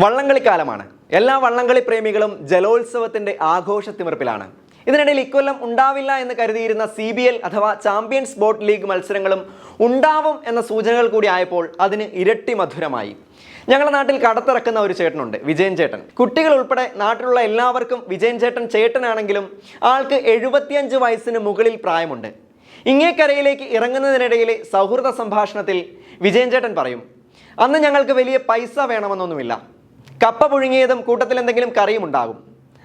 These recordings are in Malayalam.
വള്ളംകളിക്കാലമാണ്. എല്ലാ വള്ളംകളി പ്രേമികളും ജലോത്സവത്തിന്റെ ആഘോഷത്തിമിർപ്പിലാണ്. ഇതിനിടയിൽ ഇക്കൊല്ലം ഉണ്ടാവില്ല എന്ന് കരുതിയിരുന്ന CBL അഥവാ ചാമ്പ്യൻസ് ബോട്ട് ലീഗ് മത്സരങ്ങളും ഉണ്ടാവും എന്ന സൂചനകൾ കൂടി ആയപ്പോൾ അതിന് ഇരട്ടി മധുരമായി. ഞങ്ങളുടെ നാട്ടിൽ കടത്തിറക്കുന്ന ഒരു ചേട്ടനുണ്ട്, വിജയൻ ചേട്ടൻ. കുട്ടികൾ ഉൾപ്പെടെ നാട്ടിലുള്ള എല്ലാവർക്കും വിജയൻ ചേട്ടൻ ചേട്ടനാണെങ്കിലും ആൾക്ക് 75 വയസ്സിന് മുകളിൽ പ്രായമുണ്ട്. ഇങ്ങേക്കരയിലേക്ക് ഇറങ്ങുന്നതിനിടയിലെ സൗഹൃദ സംഭാഷണത്തിൽ വിജയൻ ചേട്ടൻ പറയും, അന്ന് ഞങ്ങൾക്ക് വലിയ പൈസ വേണമെന്നൊന്നുമില്ല. കപ്പ പുഴുങ്ങിയതും കൂട്ടത്തിൽ എന്തെങ്കിലും കറിയും ഉണ്ടാകും.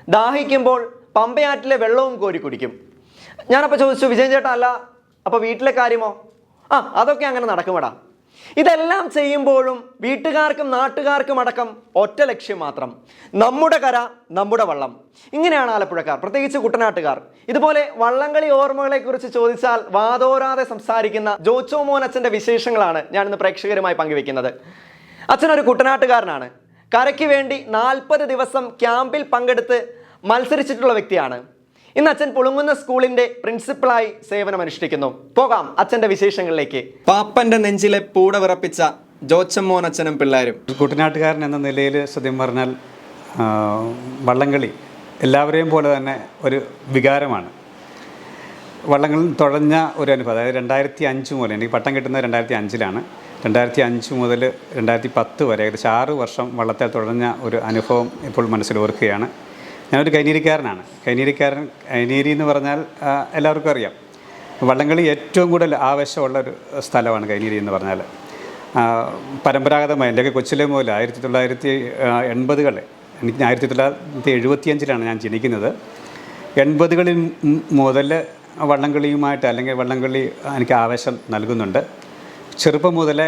ദാഹിക്കുമ്പോൾ പമ്പയാറ്റിലെ വെള്ളവും കോരി കുടിക്കും. ഞാനപ്പോൾ ചോദിച്ചു, വിജയൻ ചേട്ടാ, അല്ല അപ്പോൾ വീട്ടിലെ കാര്യമോ? അതൊക്കെ അങ്ങനെ നടക്കുമടാ. ഇതെല്ലാം ചെയ്യുമ്പോഴും വീട്ടുകാർക്കും നാട്ടുകാർക്കും അടക്കം ഒറ്റ ലക്ഷ്യം മാത്രം, നമ്മുടെ കര, നമ്മുടെ വള്ളം. ഇങ്ങനെയാണ് ആലപ്പുഴക്കാർ, പ്രത്യേകിച്ച് കുട്ടനാട്ടുകാർ. ഇതുപോലെ വള്ളംകളി ഓർമ്മകളെക്കുറിച്ച് ചോദിച്ചാൽ വാതോരാതെ സംസാരിക്കുന്ന ജോച്ചോ മോൻ അച്ഛൻ്റെ വിശേഷങ്ങളാണ് ഞാനിന്ന് പ്രേക്ഷകരുമായി പങ്കുവെക്കുന്നത്. അച്ഛനൊരു കുട്ടനാട്ടുകാരനാണ്. കരയ്ക്ക് വേണ്ടി 40 ദിവസം ക്യാമ്പിൽ പങ്കെടുത്ത് മത്സരിച്ചിട്ടുള്ള വ്യക്തിയാണ്. ഇന്ന് അച്ഛൻ പുളുങ്ങുന്ന സ്കൂളിന്റെ പ്രിൻസിപ്പളായി സേവനമനുഷ്ഠിക്കുന്നു. പോകാം അച്ഛൻ്റെ വിശേഷങ്ങളിലേക്ക്. പാപ്പന്റെ നെഞ്ചിലെ പൂട വിറപ്പിച്ച ജോച്ചമ്മോൻ അച്ഛനും പിള്ളേരും. കുട്ടനാട്ടുകാരൻ എന്ന നിലയിൽ സത്യം പറഞ്ഞാൽ വള്ളംകളി എല്ലാവരെയും പോലെ തന്നെ ഒരു വികാരമാണ്. വള്ളങ്ങളിൽ തുഴഞ്ഞ ഒരു അനുഭവം, അതായത് 2005 മുതൽ, എനിക്ക് പട്ടം കിട്ടുന്നത് 2005-ലാണ്. 2005 മുതൽ 2010 വരെ ഏകദേശം 6 വർഷം വള്ളത്തെ തുഴഞ്ഞ ഒരു അനുഭവം ഇപ്പോൾ മനസ്സിലോർക്കുകയാണ്. ഞാനൊരു കൈനീരിക്കാരനാണ്. കൈനീരി എന്ന് പറഞ്ഞാൽ എല്ലാവർക്കും അറിയാം, വള്ളംകളി ഏറ്റവും കൂടുതൽ ആവേശമുള്ളൊരു സ്ഥലമാണ് കൈനീരി എന്ന് പറഞ്ഞാൽ. പരമ്പരാഗതമായി എൻ്റെയൊക്കെ കൊച്ചിലെ മുതൽ 1980-കൾ, എനിക്ക് 1975-ലാണ് ഞാൻ ജനിക്കുന്നത്. 80-കളിൽ മുതൽ വള്ളംകളിയുമായിട്ട്, അല്ലെങ്കിൽ വള്ളംകളി എനിക്ക് ആവേശം നൽകുന്നുണ്ട്. ചെറുപ്പം മുതലേ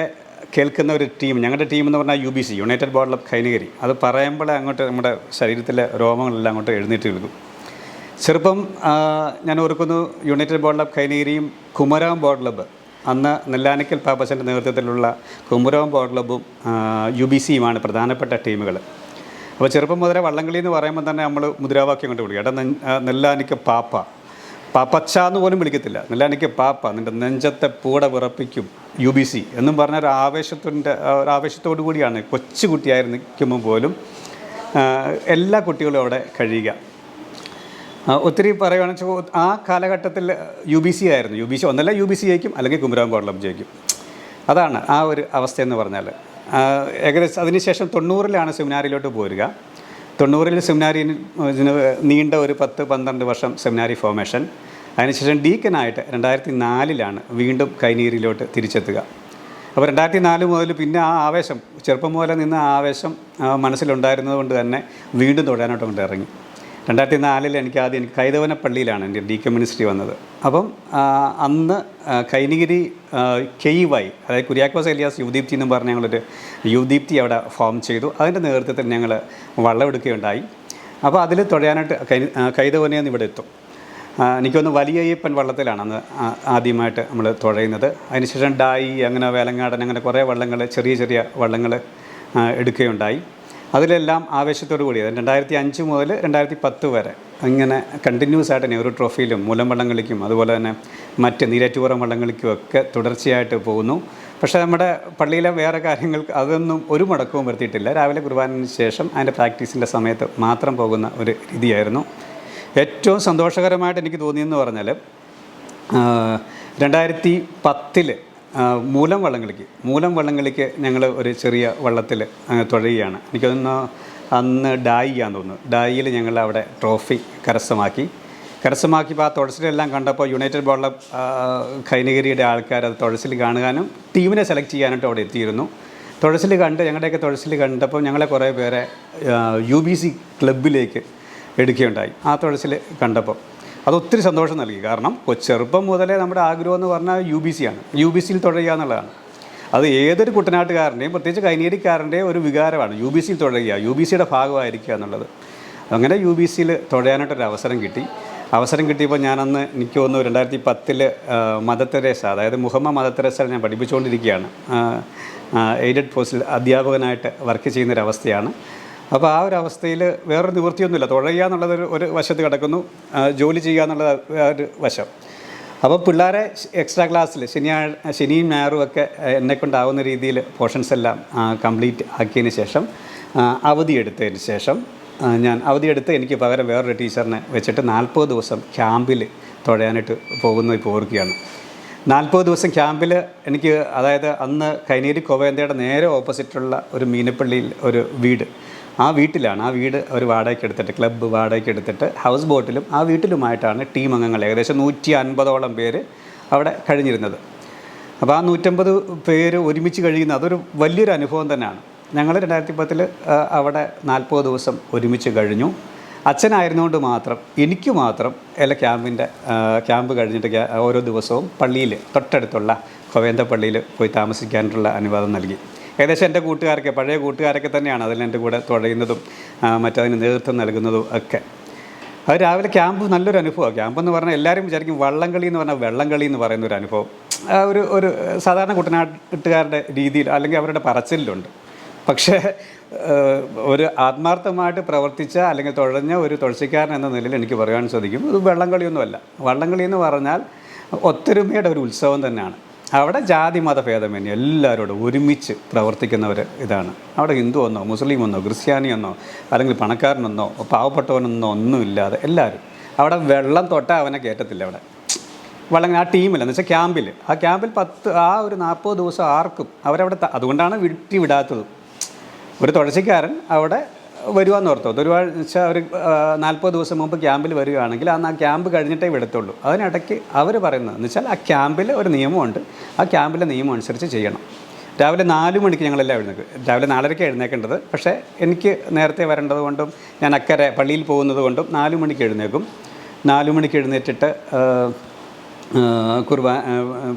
കേൾക്കുന്ന ഒരു ടീം, ഞങ്ങളുടെ ടീം എന്ന് പറഞ്ഞാൽ UBC, united boat club Kainakary. അത് പറയുമ്പോൾ അങ്ങോട്ട് നമ്മുടെ ശരീരത്തിലെ രോമങ്ങളെല്ലാം അങ്ങോട്ട് എഴുന്നേറ്റ് നിൽക്കും. ചെറുപ്പം ഞാൻ ഓർക്കുന്നു, യുണൈറ്റഡ് ബോട്ട് ക്ലബ് കൈനഗിരിയും കുമരകം ബോട്ട് ക്ലബ്ബ്, അന്ന് നെല്ലാനിക്കൽ പാപ്പച്ചൻ്റെ നേതൃത്വത്തിലുള്ള കുമരകം ബോട്ട് ക്ലബ്ബും UBCയുമാണ് പ്രധാനപ്പെട്ട ടീമുകൾ. അപ്പോൾ ചെറുപ്പം മുതലേ വള്ളംകളി എന്ന് പറയുമ്പോൾ തന്നെ നമ്മൾ മുദ്രാവാക്യം കൊണ്ട് വിളിക്കും, എടാ നെല്ലാനിക്ക പാപ്പ, പാപ്പച്ച എന്ന് പോലും വിളിക്കത്തില്ല, നെല്ലാനിക്ക പാപ്പ, നിൻ്റെ നെഞ്ചത്തെ പൂട വിറപ്പിക്കും UBC എന്നും പറഞ്ഞ ഒരു ആവേശത്തോടു കൂടിയാണ് കൊച്ചു കുട്ടിയായിരിക്കുമ്പോൾ പോലും എല്ലാ കുട്ടികളും അവിടെ കഴിയുക. ഒത്തിരി പറയുകയാണെന്ന് വെച്ചാൽ ആ കാലഘട്ടത്തിൽ UBC ആയിരുന്നു. UBC ഒന്നല്ല UBC ജയിക്കും, അല്ലെങ്കിൽ കുമരകം ബോട്ട് ക്ലബ്ബ് ജയിക്കും. അതാണ് ആ ഒരു അവസ്ഥയെന്ന് പറഞ്ഞാൽ. ഏകദേശം അതിനുശേഷം 90-ലാണ് സെമിനാരിയിലോട്ട് പോരുക. 90-ൽ സെമിനാരിന് നീണ്ട ഒരു 10-12 വർഷം സെമിനാരി ഫോർമേഷൻ. അതിനുശേഷം ഡീക്കനായിട്ട് 2004-ലാണ് വീണ്ടും കൈനീരിയിലോട്ട് തിരിച്ചെത്തുക. അപ്പോൾ 2004 മുതൽ പിന്നെ ആ ആവേശം, ചെറുപ്പം മുതലേ നിന്ന ആവേശം മനസ്സിലുണ്ടായിരുന്നത് കൊണ്ട് തന്നെ വീണ്ടും തൊടാനോട്ട് കൊണ്ട് ഇറങ്ങി. 2004-ൽ എനിക്ക് കൈതവനപ്പള്ളിയിലാണ് എൻ്റെ ഡീക്കൻ മിനിസ്ട്രി വന്നത്. അപ്പം അന്ന് കൈനഗിരി KY, അതായത് കുര്യാക്കോസ് എലിയാസ് യുവദീപ്തി എന്നും പറഞ്ഞ് ഞങ്ങളൊരു യുവദീപ്തി അവിടെ ഫോം ചെയ്തു. അതിൻ്റെ നേതൃത്വത്തിൽ ഞങ്ങൾ വള്ളമെടുക്കുകയുണ്ടായി. അപ്പോൾ അതിൽ തുഴയാനായിട്ട് കൈതവനയെന്ന് ഇവിടെ എത്തും. എനിക്കൊന്ന് വലിയ അയ്യപ്പൻ വള്ളത്തിലാണ് അന്ന് ആദ്യമായിട്ട് നമ്മൾ തുഴയുന്നത്. അതിനുശേഷം ഡായി, അങ്ങനെ വേലങ്ങാടൻ, അങ്ങനെ കുറേ വള്ളങ്ങൾ, ചെറിയ ചെറിയ വള്ളങ്ങൾ എടുക്കുകയുണ്ടായി. അതിലെല്ലാം ആവേശത്തോടു കൂടി 2005 മുതൽ 2010 വരെ ഇങ്ങനെ കണ്ടിന്യൂസ് ആയിട്ട് നെഹ്റു ട്രോഫിയിലും മൂലം വള്ളംകളിക്കും അതുപോലെ തന്നെ മറ്റ് നീരാറ്റുപുറം വള്ളംകളിക്കും ഒക്കെ തുടർച്ചയായിട്ട് പോകുന്നു. പക്ഷേ നമ്മുടെ പള്ളിയിലെ വേറെ കാര്യങ്ങൾക്ക് അതൊന്നും ഒരു മുടക്കവും വരുത്തിയിട്ടില്ല. രാവിലെ കുർബാനയ്ക്ക് ശേഷം അതിൻ്റെ പ്രാക്ടീസിൻ്റെ സമയത്ത് മാത്രം പോകുന്ന ഒരു രീതിയായിരുന്നു. ഏറ്റവും സന്തോഷകരമായിട്ട് എനിക്ക് തോന്നിയെന്ന് പറഞ്ഞാൽ 2010-ൽ മൂലം വള്ളംകളിക്ക് ഞങ്ങൾ ഒരു ചെറിയ വള്ളത്തിൽ തുഴയുകയാണ്. എനിക്കൊന്ന് അന്ന് ഡായിയാന്ന് തോന്നുന്നു. ഡായിയിൽ ഞങ്ങൾ അവിടെ ട്രോഫി കരസ്ഥമാക്കിയപ്പോൾ ആ തുഴച്ചിലെല്ലാം കണ്ടപ്പോൾ യുണൈറ്റഡ് ബോട്ട് ക്ലബ് കൈനഗിരിയുടെ ആൾക്കാർ അത് തുഴച്ചിൽ കാണുവാനും ടീമിനെ സെലക്ട് ചെയ്യാനായിട്ട് അവിടെ എത്തിയിരുന്നു. ഞങ്ങളുടെയൊക്കെ തുഴച്ചിൽ കണ്ടപ്പോൾ ഞങ്ങളെ കുറേ പേരെ UBC ക്ലബിലേക്ക് എടുക്കുകയുണ്ടായി. ആ തുഴച്ചിൽ കണ്ടപ്പോൾ അതൊത്തിരി സന്തോഷം നൽകി. കാരണം ചെറുപ്പം മുതലേ നമ്മുടെ ആഗ്രഹം എന്ന് പറഞ്ഞാൽ UBCയാണ്, UBCയിൽ തുഴയുക എന്നുള്ളതാണ്. അത് ഏതൊരു കുട്ടനാട്ടുകാരൻ്റെയും, പ്രത്യേകിച്ച് കൈനീരിക്കാരൻ്റെയും ഒരു വികാരമാണ് UBCയിൽ തുഴയുക, UBCയുടെ ഭാഗമായിരിക്കുക എന്നുള്ളത്. അങ്ങനെ UBCയിൽ തുഴയാനായിട്ടൊരു അവസരം കിട്ടിയപ്പോൾ ഞാനന്ന് എനിക്ക് തോന്നുന്നു 2010-ൽ മദർ തെരേസ, അതായത് മുഹമ്മദ് മദർ തെരേസ ഞാൻ പഠിപ്പിച്ചുകൊണ്ടിരിക്കുകയാണ്. എയ്ഡഡ് പോസ്റ്റിൽ അധ്യാപകനായിട്ട് വർക്ക് ചെയ്യുന്നൊരവസ്ഥയാണ്. അപ്പോൾ ആ ഒരു അവസ്ഥയിൽ വേറൊരു നിവൃത്തിയൊന്നുമില്ല. തുഴയുക എന്നുള്ളത് ഒരു വശത്ത് കിടക്കുന്നു, ജോലി ചെയ്യുക എന്നുള്ളത് ഒരു വശം. അപ്പോൾ പിള്ളേരെ എക്സ്ട്രാ ക്ലാസ്സിൽ ശനിയും ഞായറും ഒക്കെ എന്നെക്കൊണ്ടാവുന്ന രീതിയിൽ പോർഷൻസ് എല്ലാം കംപ്ലീറ്റ് ആക്കിയതിന് ശേഷം അവധിയെടുത്തതിന് ശേഷം ഞാൻ അവധിയെടുത്ത് എനിക്ക് പകരം വേറൊരു ടീച്ചറിനെ വെച്ചിട്ട് 40 ദിവസം ക്യാമ്പിൽ തുഴയാനായിട്ട് പോകുന്നത് ഇപ്പോൾ ഓർക്കുകയാണ്. 40 ദിവസം ക്യാമ്പിൽ എനിക്ക്, അതായത് അന്ന് കൈനേരി കോവേന്തയുടെ നേരെ ഓപ്പോസിറ്റുള്ള ഒരു മീനപ്പള്ളിയിൽ ഒരു വീട്, ആ വീട്ടിലാണ്, ആ വീട് ഒരു വാടകയ്ക്ക് എടുത്തിട്ട്, ക്ലബ്ബ് വാടകയ്ക്ക് എടുത്തിട്ട് ഹൗസ് ബോട്ടിലും ആ വീട്ടിലുമായിട്ടാണ് ടീം അംഗങ്ങൾ ഏകദേശം 150ഓളം പേര് അവിടെ കഴിഞ്ഞിരുന്നത്. അപ്പോൾ ആ 150 പേര് ഒരുമിച്ച് കഴിയുന്ന അതൊരു വലിയൊരു അനുഭവം തന്നെയാണ്. ഞങ്ങൾ 2010 അവിടെ 40 ദിവസം ഒരുമിച്ച് കഴിഞ്ഞു. അച്ഛനായിരുന്നുകൊണ്ട് മാത്രം എനിക്ക് മാത്രം ക്യാമ്പ് കഴിഞ്ഞിട്ട് ഓരോ ദിവസവും പള്ളിയിൽ, തൊട്ടടുത്തുള്ള കോവേന്ത പള്ളിയിൽ പോയി താമസിക്കാനുള്ള അനുവാദം നൽകി. ഏകദേശം എൻ്റെ കൂട്ടുകാരൊക്കെ, പഴയ കൂട്ടുകാരൊക്കെ തന്നെയാണ് അതിൽ എൻ്റെ കൂടെ തുഴയുന്നതും മറ്റതിന് നേതൃത്വം നൽകുന്നതും ഒക്കെ. അത് രാവിലെ ക്യാമ്പ് നല്ലൊരു അനുഭവമാണ്. ക്യാമ്പെന്ന് പറഞ്ഞാൽ എല്ലാവരും വിചാരിക്കും വള്ളംകളി എന്ന് പറഞ്ഞാൽ വെള്ളംകളി എന്ന് പറയുന്ന ഒരു അനുഭവം ഒരു സാധാരണ കുട്ടനാട്ടുകാരുടെ രീതിയിൽ അല്ലെങ്കിൽ അവരുടെ പറച്ചിലുണ്ട്. പക്ഷേ ഒരു ആത്മാർത്ഥമായിട്ട് പ്രവർത്തിച്ച അല്ലെങ്കിൽ തുഴഞ്ഞ ഒരു തുഴച്ചിക്കാരൻ എന്ന നിലയിൽ എനിക്ക് പറയാൻ സാധിക്കും, ഇത് വള്ളംകളിയൊന്നുമല്ല. വള്ളംകളി എന്ന് പറഞ്ഞാൽ ഒത്തൊരുമയുടെ ഒരു ഉത്സവം തന്നെയാണ്. അവിടെ ജാതി മതഭേദമന്യേ എല്ലാവരോടും ഒരുമിച്ച് പ്രവർത്തിക്കുന്നവർ ഇതാണ്. അവിടെ ഹിന്ദു എന്നോ മുസ്ലിം എന്നോ ക്രിസ്ത്യാനി എന്നോ അല്ലെങ്കിൽ പണക്കാരനെന്നോ പാവപ്പെട്ടവനെന്നോ ഒന്നുമില്ലാതെ എല്ലാവരും അവിടെ വെള്ളം തൊട്ടാൽ അവനെ കയറ്റത്തില്ല. അവിടെ വള്ളം ആ ടീമിൽ എന്ന് വെച്ചാൽ ക്യാമ്പിൽ, ആ ക്യാമ്പിൽ ഒരു 40 ദിവസം ആർക്കും അവരവിടെ, അതുകൊണ്ടാണ് വിടാത്തത്. ഒരു തുഴച്ചിക്കാരൻ അവിടെ വരുവാന്ന് ഓർത്തോ, വെച്ചാൽ ഒരു 40 ദിവസം മുമ്പ് ക്യാമ്പിൽ വരികയാണെങ്കിൽ ആ ക്യാമ്പ് കഴിഞ്ഞിട്ടേ വിടത്തുള്ളൂ. അതിനിടയ്ക്ക് അവർ പറയുന്നത് എന്ന് വെച്ചാൽ ആ ക്യാമ്പിൽ ഒരു നിയമമുണ്ട്, ആ ക്യാമ്പിലെ നിയമം അനുസരിച്ച് ചെയ്യണം. രാവിലെ 4 മണിക്ക് ഞങ്ങളെല്ലാം എഴുന്നേക്കും. രാവിലെ 4:30 എഴുന്നേക്കേണ്ടത്, പക്ഷേ എനിക്ക് നേരത്തെ വരേണ്ടത് കൊണ്ടും ഞാൻ അക്കരെ പള്ളിയിൽ പോകുന്നത് കൊണ്ടും 4 മണിക്ക് എഴുന്നേക്കും. 4 മണിക്ക് എഴുന്നേറ്റിട്ട്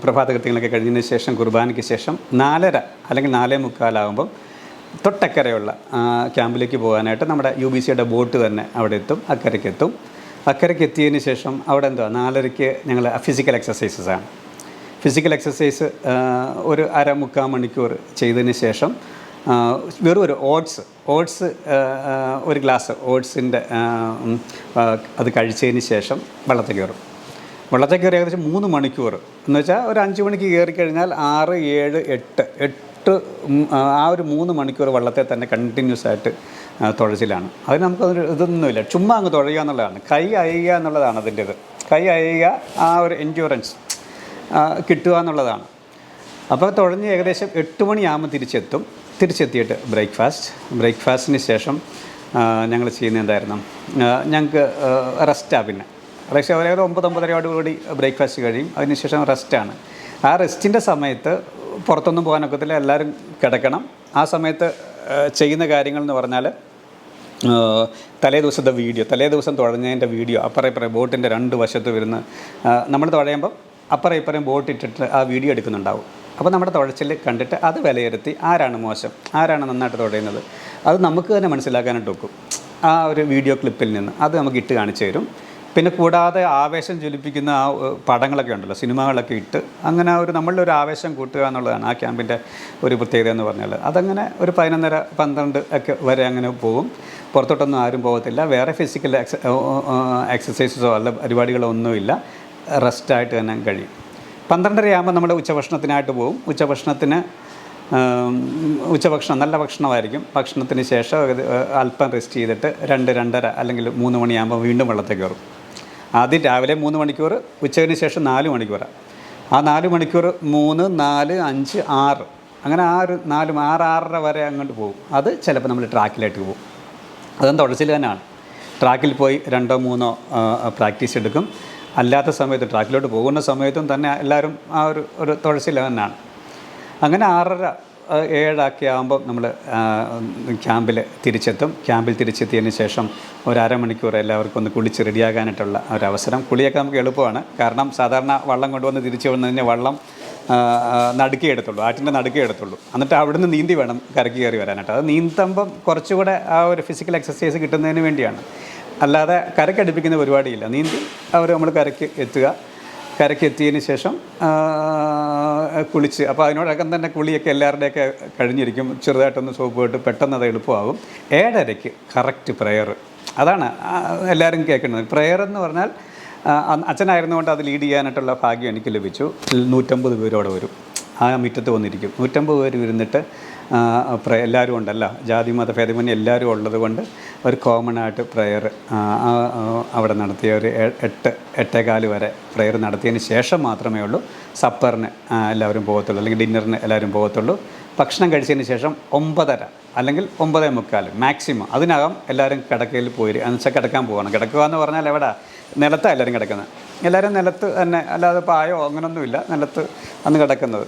പ്രഭാത കൃത്യങ്ങളൊക്കെ കഴിഞ്ഞതിന് ശേഷം കുർബാനയ്ക്ക് ശേഷം 4:30 അല്ലെങ്കിൽ 4:45 ആകുമ്പം തൊട്ടക്കരയുള്ള ക്യാമ്പിലേക്ക് പോകാനായിട്ട് നമ്മുടെ UBCയുടെ ബോട്ട് തന്നെ അവിടെ എത്തും, അക്കരയ്ക്ക് എത്തും. അക്കരയ്ക്ക് എത്തിയതിന് ശേഷം അവിടെ 4:30 ഞങ്ങൾ ഫിസിക്കൽ എക്സസൈസസാണ്. ഫിസിക്കൽ എക്സസൈസ് ഒരു 1/2-3/4 മണിക്കൂർ ചെയ്തതിന് ശേഷം വെറും ഒരു ഓട്സ് ഒരു ഗ്ലാസ് ഓട്സിൻ്റെ അത് കഴിച്ചതിന് ശേഷം വെള്ളത്തിൽ കയറും. വെള്ളത്തിൽ കയറി ഏകദേശം 3 മണിക്കൂർ എന്ന് വെച്ചാൽ ഒരു 5 മണിക്ക് കയറിക്കഴിഞ്ഞാൽ 6, 7, 8 ആ ഒരു 3 മണിക്കൂർ വെള്ളത്തെ തന്നെ കണ്ടിന്യൂസ് ആയിട്ട് തുഴച്ചിലാണ്. അതിന് നമുക്കതൊരു ഇതൊന്നുമില്ല, ചുമ്മാ അങ്ങ് തുഴയുക എന്നുള്ളതാണ്. കൈ അയയുക എന്നുള്ളതാണ് അതിൻ്റേത്. കൈ അയയുക, ആ ഒരു എൻഡ്യൂറൻസ് കിട്ടുക എന്നുള്ളതാണ്. അപ്പോൾ തുഴഞ്ഞ് ഏകദേശം 8 മണിയാകുമ്പോൾ തിരിച്ചെത്തിയിട്ട് ബ്രേക്ക്ഫാസ്റ്റിന് ശേഷം ഞങ്ങൾ ചെയ്യുന്നത് എന്തായിരുന്നു, ഞങ്ങൾക്ക് റെസ്റ്റാണ്. പിന്നെ അതായത് 9-9:30 ബ്രേക്ക്ഫാസ്റ്റ് കഴിയും. അതിനുശേഷം റെസ്റ്റാണ്. ആ റെസ്റ്റിൻ്റെ സമയത്ത് പുറത്തൊന്നും പോകാനൊക്കത്തില്ല, എല്ലാവരും കിടക്കണം. ആ സമയത്ത് ചെയ്യുന്ന കാര്യങ്ങൾ എന്ന് പറഞ്ഞാൽ തലേ ദിവസം തുഴഞ്ഞതിൻ്റെ വീഡിയോ അപ്പുറം ബോട്ടിൻ്റെ 2 വശത്ത് വരുന്ന നമ്മൾ തുഴയുമ്പം അപ്പുറം ബോട്ട് ഇട്ടിട്ട് ആ വീഡിയോ എടുക്കുന്നുണ്ടാവും. അപ്പോൾ നമ്മുടെ തുഴച്ചിൽ കണ്ടിട്ട് അത് വിലയിരുത്തി ആരാണ് മോശം, ആരാണ് നന്നായിട്ട് തുഴയുന്നത്, അത് നമുക്ക് തന്നെ മനസ്സിലാക്കാനായിട്ട് ഒക്കും. ആ ഒരു വീഡിയോ ക്ലിപ്പിൽ നിന്ന് അത് നമുക്ക് ഇട്ട് കാണിച്ചു തരും. പിന്നെ കൂടാതെ ആവേശം ജ്വലിപ്പിക്കുന്ന ആ പടങ്ങളൊക്കെ ഉണ്ടല്ലോ, സിനിമകളൊക്കെ ഇട്ട് അങ്ങനെ നമ്മളുടെ ഒരു ആവേശം കൂട്ടുക എന്നുള്ളതാണ് ആ ക്യാമ്പിൻ്റെ ഒരു പ്രത്യേകത എന്ന് പറഞ്ഞാൽ. അതങ്ങനെ ഒരു 11:30-12 ഒക്കെ വരെ അങ്ങനെ പോകും. പുറത്തോട്ടൊന്നും ആരും പോകത്തില്ല. വേറെ ഫിസിക്കൽ എക്സസൈസസോ അല്ല പരിപാടികളോ ഒന്നുമില്ല. റെസ്റ്റായിട്ട് തന്നെ കഴിയും. 12:30 ആകുമ്പോൾ നമ്മൾ ഉച്ചഭക്ഷണത്തിനായിട്ട് പോകും. ഉച്ചഭക്ഷണം നല്ല ഭക്ഷണമായിരിക്കും. ഭക്ഷണത്തിന് ശേഷം അല്പം റെസ്റ്റ് ചെയ്തിട്ട് 2-2:30 അല്ലെങ്കിൽ 3 മണിയാകുമ്പോൾ വീണ്ടും വെള്ളത്തിൽ കയറും. ആദ്യം രാവിലെ 3 മണിക്കൂർ, ഉച്ചയ്ക്ക് ശേഷം 4 മണിക്കൂറാണ്. ആ 4 മണിക്കൂർ 3, 4, 5, 6 അങ്ങനെ ആ ഒരു 4, 6, 6:30 വരെ അങ്ങോട്ട് പോകും. അത് ചിലപ്പോൾ നമ്മൾ ട്രാക്കിലായിട്ട് പോകും. അതും തുഴച്ചിൽ തന്നെയാണ്. ട്രാക്കിൽ പോയി 2-3 പ്രാക്ടീസ് എടുക്കും. അല്ലാത്ത സമയത്ത് ട്രാക്കിലോട്ട് പോകുന്ന സമയത്തും തന്നെ എല്ലാവരും ആ ഒരു തുഴച്ചിൽ തന്നെയാണ്. അങ്ങനെ 6:30-7 ആകുമ്പോൾ നമ്മൾ ക്യാമ്പിൽ തിരിച്ചെത്തും. ക്യാമ്പിൽ തിരിച്ചെത്തിയതിന് ശേഷം ഒരു 1/2 മണിക്കൂർ എല്ലാവർക്കും ഒന്ന് കുളിച്ച് റെഡിയാകാനായിട്ടുള്ള ഒരവസരം. കുളിയൊക്കെ നമുക്ക് എളുപ്പമാണ്. കാരണം സാധാരണ വള്ളം കൊണ്ടുവന്ന് തിരിച്ചു വന്നു കഴിഞ്ഞാൽ വള്ളം നടുക്കേ എടുത്തുള്ളൂ, ആറ്റിൻ്റെ നടുക്കേ എടുത്തുള്ളൂ. എന്നിട്ട് അവിടുന്ന് നീന്തി വേണം കരയ്ക്ക് കയറി വരാനായിട്ട്. അത് നീന്തുമ്പം കുറച്ചുകൂടെ ആ ഒരു ഫിസിക്കൽ എക്സസൈസ് കിട്ടുന്നതിന് വേണ്ടിയാണ്. അല്ലാതെ കരക്കടുപ്പിക്കുന്ന പരിപാടിയില്ല. നീന്തി നമ്മൾ കരയ്ക്ക് എത്തുക. കരയ്ക്ക് എത്തിയതിന് ശേഷം കുളിച്ച്, അപ്പോൾ അതിനോടകം തന്നെ കുളിയൊക്കെ എല്ലാവരുടെയൊക്കെ കഴിഞ്ഞിരിക്കും. ചെറുതായിട്ടൊന്ന് സോപ്പ് ഇട്ട് പെട്ടെന്ന് അത് എളുപ്പമാകും. 7:30 കറക്റ്റ് പ്രെയർ. അതാണ് എല്ലാവരും കേൾക്കുന്നത്. പ്രെയർ എന്ന് പറഞ്ഞാൽ അച്ഛനായിരുന്നുകൊണ്ട് അത് ലീഡ് ചെയ്യാനായിട്ടുള്ള ഭാഗ്യം എനിക്ക് ലഭിച്ചു. 150 പേരോടെ വരും. ആ മുറ്റത്ത് വന്നിരിക്കും. 150 പേര് ഇരുന്നിട്ട് എല്ലാവരും ഉണ്ടല്ലോ, ജാതി മത ഭേദമന്യേ എല്ലാവരും ഉള്ളത് കൊണ്ട് ഒരു കോമൺ ആയിട്ട് പ്രെയർ അവിടെ നടത്തിയ ഒരു 8-8:15 വരെ പ്രെയർ നടത്തിയതിന് ശേഷം മാത്രമേ ഉള്ളൂ സപ്പറിന് എല്ലാവരും പോകത്തുള്ളൂ, അല്ലെങ്കിൽ ഡിന്നറിന് എല്ലാവരും പോകത്തുള്ളൂ. ഭക്ഷണം കഴിച്ചതിന് ശേഷം 9:30 അല്ലെങ്കിൽ 9:45 മാക്സിമം അതിനകം എല്ലാവരും കിടക്കയിൽ പോയി എന്നുവെച്ചാൽ കിടക്കാൻ പോകണം. കിടക്കുക എന്ന് പറഞ്ഞാൽ എവിടെ? നിലത്താണ് എല്ലാവരും കിടക്കുന്നത്. എല്ലാവരും നിലത്ത് തന്നെ, അല്ലാതെ പായോ അങ്ങനൊന്നുമില്ല, നിലത്ത് അന്ന് കിടക്കുന്നത്.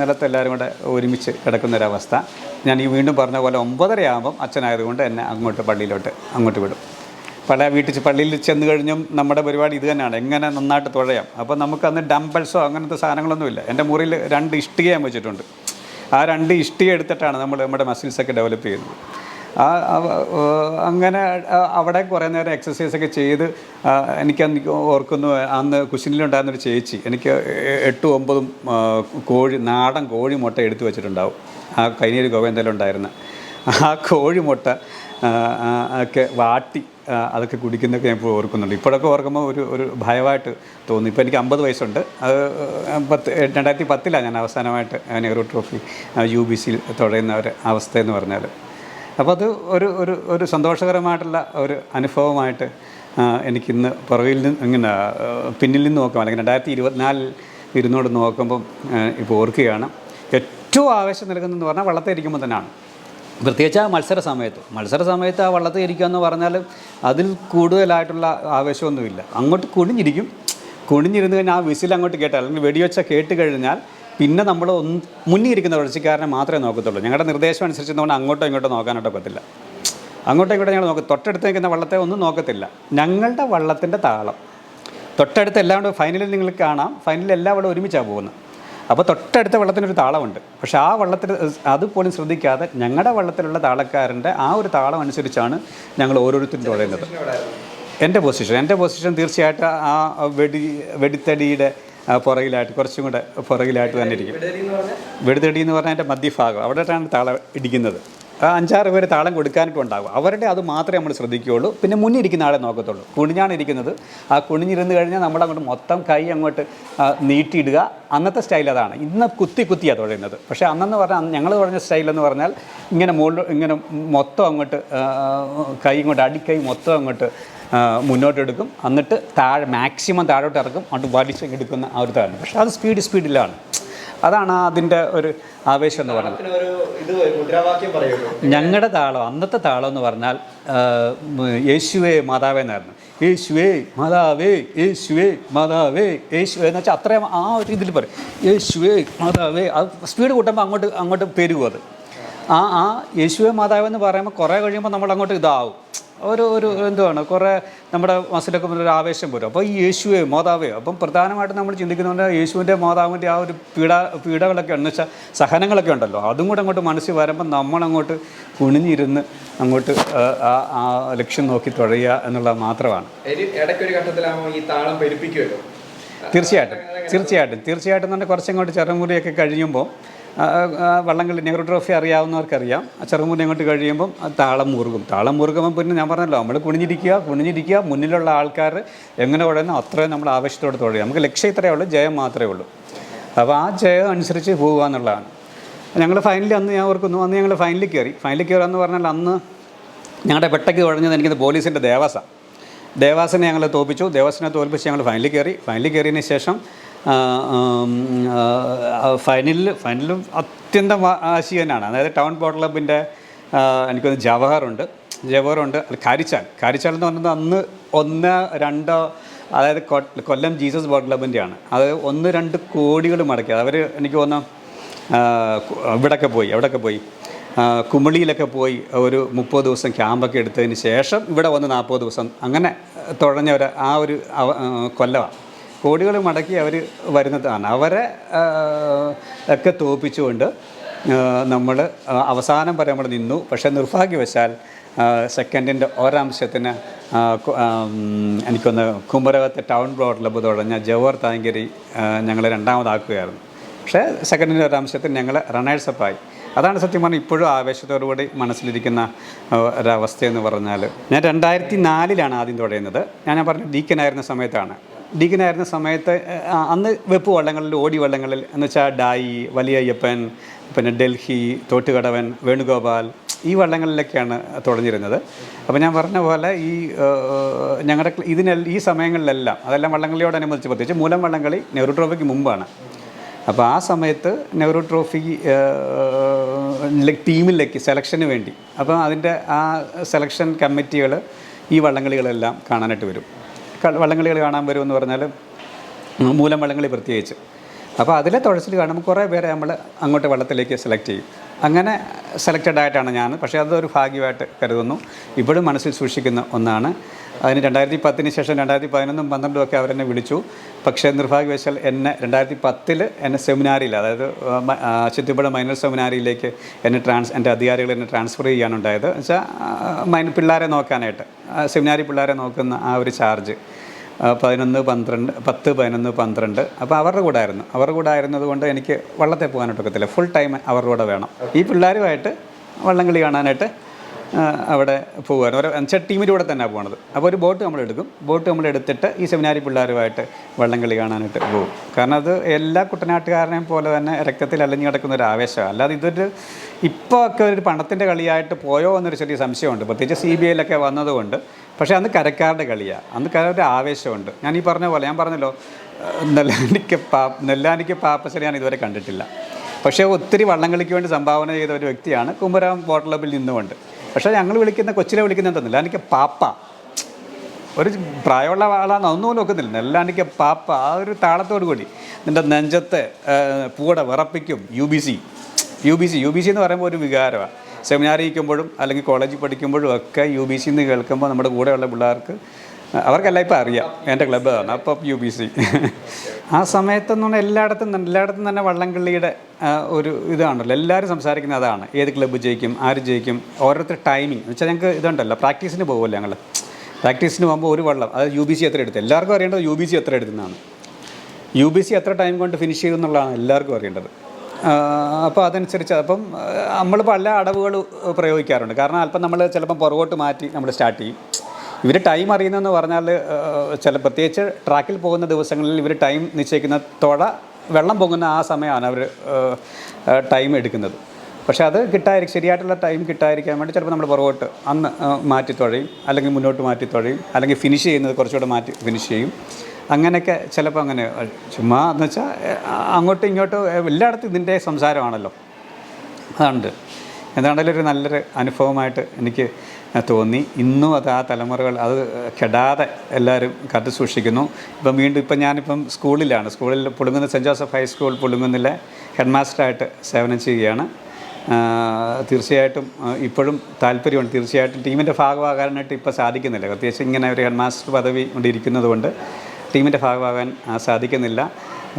നിലത്ത് എല്ലാവരും കൂടെ ഒരുമിച്ച് കിടക്കുന്നൊരവസ്ഥ. ഞാൻ ഈ വീണ്ടും പറഞ്ഞ പോലെ 9:30 ആകുമ്പം അച്ഛനായതുകൊണ്ട് എന്നെ അങ്ങോട്ട് പള്ളിയിലോട്ട് അങ്ങോട്ട് വിടും. പള്ളിയിൽ ചെന്ന് കഴിഞ്ഞും നമ്മുടെ പരിപാടി ഇത് തന്നെയാണ്, എങ്ങനെ നന്നായിട്ട് തുഴയാം. അപ്പോൾ നമുക്കന്ന് ഡംബൽസോ അങ്ങനത്തെ സാധനങ്ങളൊന്നുമില്ല. എൻ്റെ മുറിയിൽ 2 ഇഷ്ടിക ഞാൻ വെച്ചിട്ടുണ്ട്. ആ 2 ഇഷ്ടിക എടുത്തിട്ടാണ് നമ്മൾ നമ്മുടെ മസിൽസൊക്കെ ഡെവലപ്പ് ചെയ്യുന്നത്. അങ്ങനെ അവിടെ കുറേ നേരം എക്സസൈസൊക്കെ ചെയ്ത് എനിക്കന്ന് ഓർക്കുന്നു, അന്ന് കുശിനിലുണ്ടായിരുന്നൊരു ചേച്ചി എനിക്ക് 8-9 നാടൻ കോഴിമുട്ട എടുത്തു വെച്ചിട്ടുണ്ടാവും. ആ കൈനീര് ഗോവിന്ദയിലുണ്ടായിരുന്ന ആ കോഴിമുട്ട ഒക്കെ വാട്ടി അതൊക്കെ കുടിക്കുന്നതൊക്കെ ഞാൻ ഇപ്പോൾ ഓർക്കുന്നുണ്ട്. ഇപ്പോഴൊക്കെ ഓർക്കുമ്പോൾ ഒരു ഭയമായിട്ട് തോന്നി. ഇപ്പോൾ എനിക്ക് 50 വയസ്സുണ്ട്. അത് 2010 ഞാൻ അവസാനമായിട്ട് നെഹ്റു ട്രോഫി UBCയിൽ തുഴയുന്ന ഒരു അവസ്ഥയെന്ന് പറഞ്ഞാൽ. അപ്പോൾ അത് ഒരു സന്തോഷകരമായിട്ടുള്ള ഒരു അനുഭവമായിട്ട് എനിക്കിന്ന് പുറകിൽ നിന്ന് ഇങ്ങനെ പിന്നിൽ നിന്ന് നോക്കാം, അല്ലെങ്കിൽ 2024 ഇരുന്നോട് നോക്കുമ്പം ഇപ്പോൾ ഓർക്കുകയാണ്. ഏറ്റവും ആവേശം നൽകുന്നതെന്ന് പറഞ്ഞാൽ വള്ളത്തിൽ ഇരിക്കുമ്പോൾ തന്നെയാണ്. പ്രത്യേകിച്ച് ആ മത്സര സമയത്ത് ആ വള്ളത്തിൽ ഇരിക്കുക എന്ന് പറഞ്ഞാൽ അതിൽ കൂടുതലായിട്ടുള്ള ആവേശമൊന്നുമില്ല. അങ്ങോട്ട് കുണിഞ്ഞിരുന്ന് കഴിഞ്ഞാൽ ആ വിസിൽ അങ്ങോട്ട് കേട്ടാൽ, അല്ലെങ്കിൽ വെടിവെച്ച കേട്ട് കഴിഞ്ഞാൽ പിന്നെ നമ്മൾ മുന്നിൽ ഇരിക്കുന്ന തുടർച്ചക്കാരനെ മാത്രമേ നോക്കത്തുള്ളൂ. ഞങ്ങളുടെ നിർദ്ദേശം അനുസരിച്ച് നമ്മൾ അങ്ങോട്ടോ ഇങ്ങോട്ടോ നോക്കാനായിട്ട് പറ്റില്ല. അങ്ങോട്ടോ ഇങ്ങോട്ടോ ഞങ്ങൾ തൊട്ടടുത്ത് നിൽക്കുന്ന വള്ളത്തെ ഒന്നും നോക്കത്തില്ല. ഞങ്ങളുടെ വള്ളത്തിൻ്റെ താളം തൊട്ടടുത്ത് എല്ലാം കൂടെ ഫൈനലിൽ നിങ്ങൾ കാണാം. ഫൈനലിൽ എല്ലാം അവിടെ ഒരുമിച്ചാണ് പോകുന്നത്. അപ്പോൾ തൊട്ടടുത്ത വള്ളത്തിനൊരു താളമുണ്ട്. പക്ഷേ ആ വള്ളത്തിൽ അതുപോലും ശ്രദ്ധിക്കാതെ ഞങ്ങളുടെ വള്ളത്തിലുള്ള താളക്കാരൻ്റെ ആ ഒരു താളം അനുസരിച്ചാണ് ഞങ്ങൾ ഓരോരുത്തരും തുഴയുന്നത്. എൻ്റെ പൊസിഷൻ തീർച്ചയായിട്ടും ആ വെടിത്തടിയുടെ പുറകിലായിട്ട്, കുറച്ചും കൂടെ പുറകിലായിട്ട് തന്നെ ഇരിക്കും. വെടിത്തടി എന്ന് പറഞ്ഞാൽ എൻ്റെ മധ്യഭാഗം, അവിടെയാണ് താളം ഇടിക്കുന്നത്. 5-6 പേര് താളം കൊടുക്കാനായിട്ടും ഉണ്ടാകും. അവരുടെ അത് മാത്രമേ നമ്മൾ ശ്രദ്ധിക്കുകയുള്ളൂ. പിന്നെ മുന്നിൽ ഇരിക്കുന്ന ആളെ നോക്കത്തുള്ളൂ. കുണിഞ്ഞാണ് ഇരിക്കുന്നത്. ആ കുണിഞ്ഞിരുന്ന് കഴിഞ്ഞാൽ നമ്മളങ്ങോട്ട് മൊത്തം കൈ അങ്ങോട്ട് നീട്ടിയിടുക. അന്നത്തെ സ്റ്റൈൽ അതാണ്. ഇന്ന് കുത്തിയാണ് തുഴയുന്നത്. പക്ഷേ അന്നെന്ന് പറഞ്ഞാൽ ഞങ്ങൾ പറഞ്ഞ സ്റ്റൈലെന്ന് പറഞ്ഞാൽ ഇങ്ങനെ ഇങ്ങനെ മൊത്തം അങ്ങോട്ട് കൈ ഇങ്ങോട്ട് അടിക്കൈ മൊത്തം അങ്ങോട്ട് മുന്നോട്ടെടുക്കും. എന്നിട്ട് മാക്സിമം താഴോട്ട് ഇറക്കും. അങ്ങോട്ട് വലിച്ചെടുക്കുന്ന ആ ഒരു താഴെ. പക്ഷേ അത് സ്പീഡിലാണ്. അതാണ് അതിൻ്റെ ഒരു ആവേശം എന്ന് പറയുന്നത്. ഞങ്ങളുടെ താളം, അന്നത്തെ താളം എന്ന് പറഞ്ഞാൽ യേശുവേ മാതാവേ എന്നായിരുന്നു. യേശുവേ മാതാവേ, യേശുവേ മാതാവേ, യേശുവേ എന്ന് വെച്ചാൽ അത്രയും ആ ഒരു ഇതിൽ പറയും. യേശുവേ മാതാവേ, അത് സ്പീഡ് കൂട്ടുമ്പോൾ അങ്ങോട്ട് പെരുകും അത്. ആ യേശുവേ മാതാവെന്ന് പറയുമ്പോൾ കുറേ കഴിയുമ്പോൾ നമ്മൾ അങ്ങോട്ട് ഇതാവും. എന്തുവാണ്, കുറേ നമ്മുടെ മനസ്സിലൊക്കെ ഒരു ആവേശം വരും. അപ്പോൾ ഈ യേശുവേ മാതാവേ, അപ്പം പ്രധാനമായിട്ടും നമ്മൾ ചിന്തിക്കുന്നുണ്ട് യേശുവിൻ്റെ മാതാവിൻ്റെ ആ ഒരു പീഡകളൊക്കെ എന്ന് വെച്ചാൽ സഹനങ്ങളൊക്കെ ഉണ്ടല്ലോ, അതും കൂടെ അങ്ങോട്ട് മനസ്സിൽ വരുമ്പോൾ നമ്മളങ്ങോട്ട് കുണിഞ്ഞിരുന്ന് അങ്ങോട്ട് ആ ലക്ഷ്യം നോക്കി തുഴയുക എന്നുള്ളത് മാത്രമാണ്. ഇടയ്ക്കൊരു ഘട്ടത്തിലാകുമ്പോൾ ഈ താളം പെരുപ്പിക്കുമല്ലോ. തീർച്ചയായിട്ടും തന്നെ കുറച്ചങ്ങോട്ട് ചെറുമുറിയൊക്കെ കഴിയുമ്പോൾ വള്ളംകളി നെഹ്റു ട്രോഫി അറിയാവുന്നവർക്കറിയാം. ചെറുമുറി അങ്ങോട്ട് കഴിയുമ്പം താളം മുറുകുമ്പം പിന്നെ ഞാൻ പറഞ്ഞല്ലോ, നമ്മൾ കുണിഞ്ഞിരിക്കുക മുന്നിലുള്ള ആൾക്കാർ എങ്ങനെ തുഴയുന്നു അത്രയും നമ്മൾ ആവേശത്തോടെ തുഴയുക. നമുക്ക് ലക്ഷ്യം ഇത്രയേ ഉള്ളൂ, ജയം മാത്രമേ ഉള്ളൂ. അപ്പോൾ ആ ജയം അനുസരിച്ച് പോകുക എന്നുള്ളതാണ്. ഞങ്ങൾ ഫൈനലിൽ അന്ന് ഞാൻ ഓർക്കുന്നു, അന്ന് ഞങ്ങൾ ഫൈനലിൽ കയറുക എന്ന് പറഞ്ഞാൽ അന്ന് ഞങ്ങളുടെ പെട്ടയ്ക്ക് തുഴഞ്ഞത് എനിക്കത് പോലീസിൻ്റെ ദേവാസിനെ ഞങ്ങൾ തോൽപ്പിച്ചു. ദേവാസിനെ തോൽപ്പിച്ച് ഞങ്ങൾ ഫൈനലിൽ കയറിയതിന് ശേഷം ഫൈനലിലും അത്യന്തം വാശി തന്നെയാണ്. അതായത് ടൗൺ ബോട്ട് ക്ലബിൻ്റെ എനിക്കൊന്ന് ജവഹറുണ്ട്, കാരിച്ചാൽ എന്ന് പറയുന്നത് അന്ന് 1-2 അതായത് കൊല്ലം ജീസസ് ബോട്ട് ക്ലബിൻ്റെയാണ്. അത് 1-2 കോടികൾ മുടക്കി. അവർ എനിക്ക് തോന്നുന്നു എവിടെയൊക്കെ പോയി കുമിളിയിലൊക്കെ പോയി ഒരു 30 ദിവസം ക്യാമ്പൊക്കെ എടുത്തതിന് ശേഷം ഇവിടെ വന്ന് 40 ദിവസം അങ്ങനെ തുഴഞ്ഞവർ ആ ഒരു കൊല്ലമാണ്. കോടികൾ മുടക്കി അവർ വരുന്നതാണ്. അവരെ ഒക്കെ തോൽപ്പിച്ചുകൊണ്ട് നമ്മൾ അവസാനം വരെ നമ്മൾ നിന്നു. പക്ഷേ നിർഭാഗ്യവശാൽ സെക്കൻഡിൻ്റെ ഒരംശത്തിന് എനിക്കൊന്ന് കുമരകത്തെ ടൗൺ ബോട്ട് ക്ലബ്ബ് തുടങ്ങിയ ജവഹർ താങ്കരി ഞങ്ങൾ രണ്ടാമതാക്കുകയായിരുന്നു. പക്ഷേ സെക്കൻഡിൻ്റെ ഒരംശത്തിന് ഞങ്ങൾ റണ്ണേഴ്സപ്പായി. അതാണ് സത്യം പറഞ്ഞാൽ ഇപ്പോഴും ആവേശത്തോടുകൂടി മനസ്സിലിരിക്കുന്ന ഒരവസ്ഥയെന്ന് പറഞ്ഞാൽ. ഞാൻ 2004 ആദ്യം തുടങ്ങുന്നത്. ഞാൻ പറഞ്ഞ ഡീക്കനായിരുന്ന സമയത്ത് അന്ന് വെപ്പ് വള്ളങ്ങളിൽ, ഓടി വള്ളങ്ങളിൽ എന്ന് വെച്ചാൽ ഡായി, വലിയ അയ്യപ്പൻ, പിന്നെ ഡൽഹി, തോട്ടുകടവൻ, വേണുഗോപാൽ ഈ വള്ളങ്ങളിലൊക്കെയാണ് തുഴഞ്ഞിരുന്നത്. അപ്പോൾ ഞാൻ പറഞ്ഞ പോലെ ഈ ഞങ്ങളുടെ ഈ സമയങ്ങളിലെല്ലാം അതെല്ലാം വള്ളംകളിയോടനുബന്ധിച്ച് പ്രത്യേകിച്ച് മൂലം വള്ളംകളി നെഹ്റു ട്രോഫിക്ക് മുമ്പാണ്. അപ്പോൾ ആ സമയത്ത് നെഹ്റു ട്രോഫി ടീമിലേക്ക് സെലക്ഷന് വേണ്ടി അപ്പോൾ അതിൻ്റെ ആ സെലക്ഷൻ കമ്മിറ്റികൾ ഈ വള്ളംകളികളെല്ലാം കാണാനായിട്ട് വരും. വള്ളംകളികൾ കാണാൻ വരുമെന്ന് പറഞ്ഞാൽ മൂലം വള്ളംകളി പ്രത്യേകിച്ച്. അപ്പോൾ അതിലെ തുഴച്ചിൽ കാണുമ്പോൾ കുറേ പേരെ നമ്മൾ അങ്ങോട്ട് വള്ളത്തിലേക്ക് സെലക്ട് ചെയ്യും. അങ്ങനെ സെലക്റ്റഡ് ആയിട്ടാണ് ഞാൻ. പക്ഷേ അതൊരു ഭാഗ്യമായിട്ട് കരുതുന്നു. ഇപ്പോഴും മനസ്സിൽ സൂക്ഷിക്കുന്ന ഒന്നാണ്. അതിന് 2010 ശേഷം 2011 2012 ഒക്കെ അവരെന്നെ വിളിച്ചു. പക്ഷേ നിർഭാഗ്യവശാൽ എന്നെ 2010 എന്നെ സെമിനാരിയിൽ, അതായത് ചിത്തിപ്പുഴ മൈനർ സെമിനാരിയിലേക്ക് എൻ്റെ അധികാരികൾ എന്നെ ട്രാൻസ്ഫർ ചെയ്യാനുണ്ടായത്. വെച്ചാൽ പിള്ളേരെ നോക്കാനായിട്ട്, സെമിനാരി പിള്ളേരെ നോക്കുന്ന ആ ഒരു ചാർജ് 11, 12, 10, 11, 12. അപ്പോൾ അവരുടെ കൂടെ ആയിരുന്നത് കൊണ്ട് എനിക്ക് വള്ളത്തെ പോകാനായിട്ടൊക്കത്തില്ല. ഫുൾ ടൈം അവരുടെ കൂടെ വേണം. ഈ പിള്ളേരുമായിട്ട് വള്ളംകളി കാണാനായിട്ട് അവിടെ പോകുമായിരുന്നു. എന്നുവെച്ചാൽ ടീമിൻ്റെ കൂടെ തന്നെയാണ് പോകുന്നത്. അപ്പോൾ ഒരു ബോട്ട് നമ്മളെടുത്തിട്ട് ഈ സെമിനാരി പിള്ളേരുമായിട്ട് വള്ളംകളി കാണാനായിട്ട് പോകും. കാരണം അത് എല്ലാ കുട്ടനാട്ടുകാരനെയും പോലെ തന്നെ രക്തത്തിൽ അലിഞ്ഞു കിടക്കുന്ന ഒരു ആവേശമാണ്. അല്ലാതെ ഇതൊരു ഇപ്പോൾ ഒക്കെ ഒരു പണത്തിൻ്റെ കളിയായിട്ട് പോയോ എന്നൊരു ചെറിയ സംശയമുണ്ട്, പ്രത്യേകിച്ച് CBI വന്നതുകൊണ്ട്. പക്ഷേ അന്ന് കരക്കാരുടെ കളിയാണ്, അന്ന് കരയുടെ ആവേശമുണ്ട്. ഞാൻ ഈ പറഞ്ഞ പോലെ, ഞാൻ പറഞ്ഞല്ലോ, നെല്ലാനിക്ക് പാപ്പശ്ശേരി ഞാൻ ഇതുവരെ കണ്ടിട്ടില്ല. പക്ഷേ ഒത്തിരി വള്ളംകളിക്ക് വേണ്ടി സംഭാവന ചെയ്ത ഒരു വ്യക്തിയാണ് കുമരകം ബോട്ട് ക്ലബ്ബിൽ നിന്നുകൊണ്ട്. പക്ഷേ ഞങ്ങൾ കൊച്ചിലെ വിളിക്കുന്ന എന്തെന്നില്ല, എനിക്ക് പാപ്പ, ഒരു പ്രായമുള്ള ആളാണെന്ന് ഒന്നും നോക്കുന്നില്ല, നെല്ലാനിക്ക് പാപ്പ, ആ ഒരു താളത്തോടു കൂടി നിൻ്റെ നെഞ്ചത്തെ പൂട വിറപ്പിക്കും. UBC എന്ന് പറയുമ്പോൾ ഒരു വികാരമാണ്. സെമിനാറി ഇരിക്കുമ്പോഴും അല്ലെങ്കിൽ കോളേജിൽ പഠിക്കുമ്പോഴും ഒക്കെ UBC എന്ന് കേൾക്കുമ്പോൾ നമ്മുടെ കൂടെയുള്ള പിള്ളേർക്ക് അവർക്കെല്ലാം ഇപ്പോൾ അറിയാം എൻ്റെ ക്ലബ്ബ് ആണ് അപ്പോൾ UBC. ആ സമയത്തെന്ന് പറഞ്ഞാൽ എല്ലായിടത്തും തന്നെ വള്ളംകളിയുടെ ഒരു ഇതാണല്ലോ, എല്ലാവരും സംസാരിക്കുന്നത് അതാണ്. ഏത് ക്ലബ്ബ് ജയിക്കും, ആര് ജയിക്കും, ഓരോരുത്തർ ടൈമിങ് എന്ന് വെച്ചാൽ ഞങ്ങൾക്ക് ഇതുണ്ടല്ലോ, പ്രാക്ടീസിന് പോകുമല്ലോ ഞങ്ങൾ. പ്രാക്ടീസിന് പോകുമ്പോൾ ഒരു വള്ളം, അതായത് UBC എത്ര എടുത്ത്, എല്ലാവർക്കും അറിയേണ്ടത് UBC എത്ര എടുത്തെന്നാണ്. UBC എത്ര ടൈം കൊണ്ട് ഫിനിഷ് ചെയ്തെന്നുള്ളതാണ് എല്ലാവർക്കും അറിയേണ്ടത്. അപ്പോൾ അതനുസരിച്ച് അപ്പം നമ്മൾ പല അടവുകൾ പ്രയോഗിക്കാറുണ്ട്. കാരണം അല്പം നമ്മൾ ചിലപ്പം പുറകോട്ട് മാറ്റി നമ്മൾ സ്റ്റാർട്ട് ചെയ്യും. ഇവർ ടൈം അറിയുന്നതെന്ന് പറഞ്ഞാൽ പ്രത്യേകിച്ച് ട്രാക്കിൽ പോകുന്ന ദിവസങ്ങളിൽ ഇവർ ടൈം നിശ്ചയിക്കുന്ന വെള്ളം പൊങ്ങുന്ന ആ സമയമാണ് അവർ ടൈം എടുക്കുന്നത്. പക്ഷേ അത് ശരിയായിട്ടുള്ള ടൈം കിട്ടാതിരിക്കാൻ വേണ്ടി ചിലപ്പോൾ നമ്മൾ പുറകോട്ട് അന്ന് മാറ്റി തുഴയും, അല്ലെങ്കിൽ മുന്നോട്ട് മാറ്റി തുഴയും, അല്ലെങ്കിൽ ഫിനിഷ് ചെയ്യുന്നത് കുറച്ചുകൂടെ മാറ്റി ഫിനിഷ് ചെയ്യും. അങ്ങനെയൊക്കെ ചിലപ്പോൾ അങ്ങനെ ചുമ്മാ എന്ന് വെച്ചാൽ അങ്ങോട്ടും ഇങ്ങോട്ടും എല്ലായിടത്തും ഇതിൻ്റെ സംസാരമാണല്ലോ. അതുണ്ട്. എന്താണെങ്കിലും ഒരു നല്ലൊരു അനുഭവമായിട്ട് എനിക്ക് തോന്നി. ഇന്നും അത് ആ തലമുറകൾ അത് കെടാതെ എല്ലാവരും കാത്തു സൂക്ഷിക്കുന്നു. ഇപ്പം ഞാനിപ്പം സ്കൂളിൽ പുളുങ്ങുന്ന സെൻറ്റ് ജോസഫ് ഹൈസ്കൂൾ പുളുങ്ങുന്നിലെ ഹെഡ് മാസ്റ്ററായിട്ട് സേവനം ചെയ്യുകയാണ്. തീർച്ചയായിട്ടും ഇപ്പോഴും താല്പര്യമുണ്ട്. തീർച്ചയായിട്ടും ടീമിൻ്റെ ഭാഗമാകാനായിട്ട് ഇപ്പോൾ സാധിക്കുന്നില്ല, പ്രത്യേകിച്ച് ഇങ്ങനെ ഒരു ഹെഡ് മാസ്റ്റർ പദവി കൊണ്ടിരിക്കുന്നത് കൊണ്ട് ടീമിൻ്റെ ഭാഗമാകാൻ സാധിക്കുന്നില്ല.